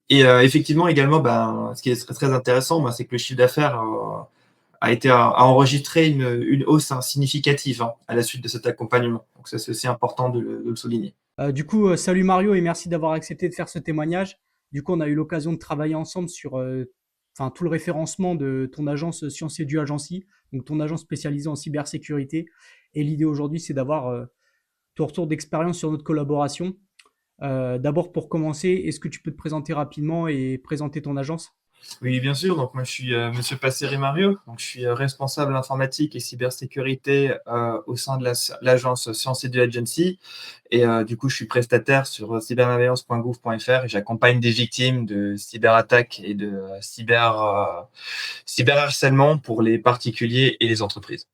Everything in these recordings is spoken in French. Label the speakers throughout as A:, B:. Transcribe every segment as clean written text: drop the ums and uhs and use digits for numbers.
A: Effectivement également, ce qui est très intéressant, c'est que le chiffre d'affaires, a enregistré une hausse, hein, significative, hein, à la suite de cet accompagnement. Donc ça, c'est aussi important de le souligner.
B: Salut Mario et merci d'avoir accepté de faire ce témoignage. Du coup, on a eu l'occasion de travailler ensemble sur tout le référencement de ton agence Science Edu Agency, donc ton agence spécialisée en cybersécurité. Et l'idée aujourd'hui, c'est d'avoir ton retour d'expérience sur notre collaboration. D'abord, pour commencer, est-ce que tu peux te présenter rapidement et présenter ton agence?
A: Oui, bien sûr. Donc moi, je suis Monsieur Passeri Mario. Donc je suis responsable informatique et cybersécurité au sein de l'agence Science Edu Agency. Du coup, je suis prestataire sur cybermalveillance.gouv.fr et j'accompagne des victimes de cyberattaques et de cyberharcèlement pour les particuliers et les entreprises.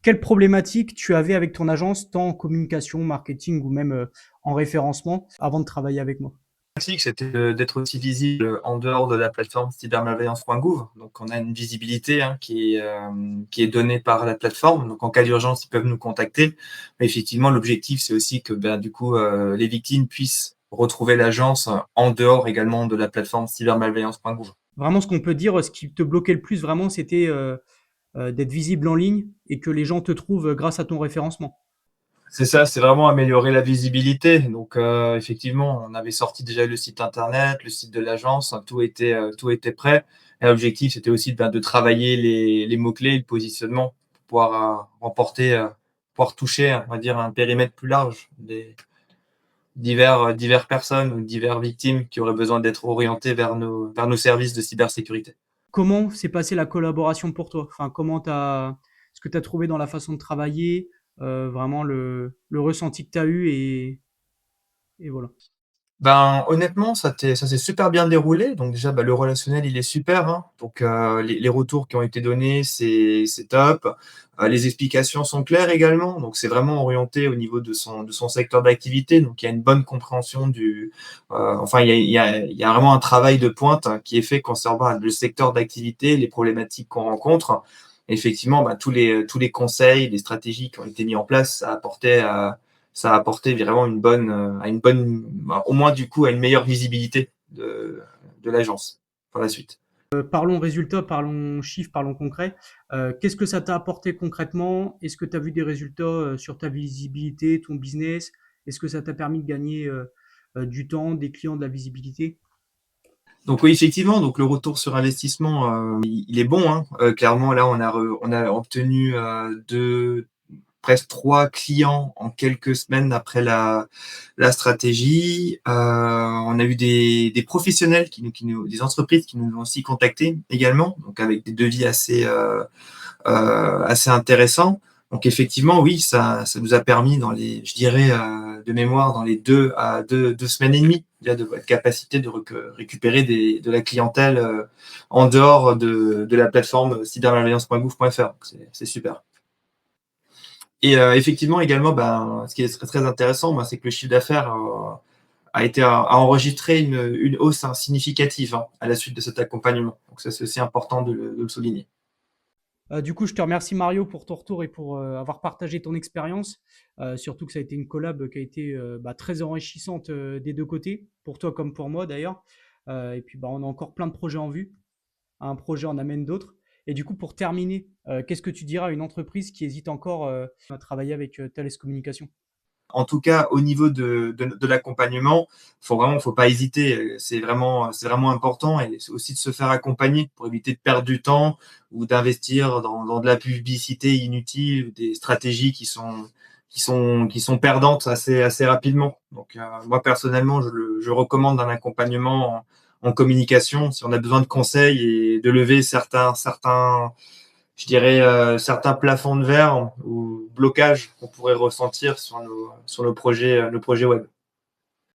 B: Quelles problématiques tu avais avec ton agence, tant en communication, marketing ou même en référencement, avant de travailler avec moi?
A: Pratique, c'était d'être aussi visible en dehors de la plateforme cybermalveillance.gouv. Donc, on a une visibilité, hein, qui est donnée par la plateforme. Donc, en cas d'urgence, ils peuvent nous contacter. Mais effectivement, l'objectif, c'est aussi que, du coup, les victimes puissent retrouver l'agence en dehors également de la plateforme cybermalveillance.gouv.
B: Vraiment, ce qu'on peut dire, ce qui te bloquait le plus, vraiment, c'était d'être visible en ligne et que les gens te trouvent grâce à ton référencement.
A: C'est ça, c'est vraiment améliorer la visibilité. Donc, effectivement, on avait sorti déjà le site internet, le site de l'agence, hein, tout était prêt. Et l'objectif, c'était aussi de travailler les mots-clés, le positionnement, pour pouvoir pouvoir toucher, on va dire, un périmètre plus large des divers personnes ou divers victimes qui auraient besoin d'être orientées vers nos services de cybersécurité.
B: Comment s'est passée la collaboration pour toi? Ce que tu as trouvé dans la façon de travailler, vraiment le ressenti que tu as eu et voilà.
A: Honnêtement, ça s'est super bien déroulé. Donc déjà, le relationnel, il est super, hein. Donc, les retours qui ont été donnés, c'est top. Les explications sont claires également. Donc c'est vraiment orienté au niveau de son secteur d'activité. Donc il y a une bonne compréhension enfin, il y a vraiment un travail de pointe, hein, qui est fait concernant le secteur d'activité, les problématiques qu'on rencontre. Et effectivement, tous les conseils, les stratégies qui ont été mis en place, ça a apporté vraiment au moins du coup, à une meilleure visibilité de l'agence par la suite.
B: Parlons résultats, parlons chiffres, parlons concret. Qu'est-ce que ça t'a apporté concrètement? Est-ce que tu as vu des résultats sur ta visibilité, ton business? Est-ce que ça t'a permis de gagner du temps, des clients, de la visibilité?
A: Donc oui, effectivement, donc le retour sur investissement, il est bon, hein. Clairement, là, on a obtenu presque 3 clients en quelques semaines après la stratégie. On a eu des professionnels des entreprises qui nous ont aussi contactés également, donc avec des devis assez intéressant. Donc effectivement, oui, ça nous a permis je dirais, de mémoire, dans les 2 semaines et demie, déjà de votre capacité de récupérer de la clientèle en dehors de la plateforme cybermalveillance.gouv.fr. Donc, c'est super. Effectivement également, ce qui est très intéressant, c'est que le chiffre d'affaires a enregistré une hausse, hein, significative, hein, à la suite de cet accompagnement. Donc ça, c'est aussi important de le souligner.
B: Du coup, je te remercie Mario pour ton retour et pour avoir partagé ton expérience. Surtout que ça a été une collab qui a été très enrichissante des deux côtés, pour toi comme pour moi d'ailleurs. Et puis on a encore plein de projets en vue. Un projet en amène d'autres. Et du coup, pour terminer, qu'est-ce que tu diras à une entreprise qui hésite encore à travailler avec Thales Communication?
A: En tout cas, au niveau de l'accompagnement, faut pas hésiter. C'est vraiment important, et aussi de se faire accompagner pour éviter de perdre du temps ou d'investir dans de la publicité inutile ou des stratégies qui sont perdantes assez rapidement. Donc, moi personnellement, je recommande un accompagnement en communication si on a besoin de conseils et de lever je dirais, certains plafonds de verre ou blocages qu'on pourrait ressentir sur nos projets web.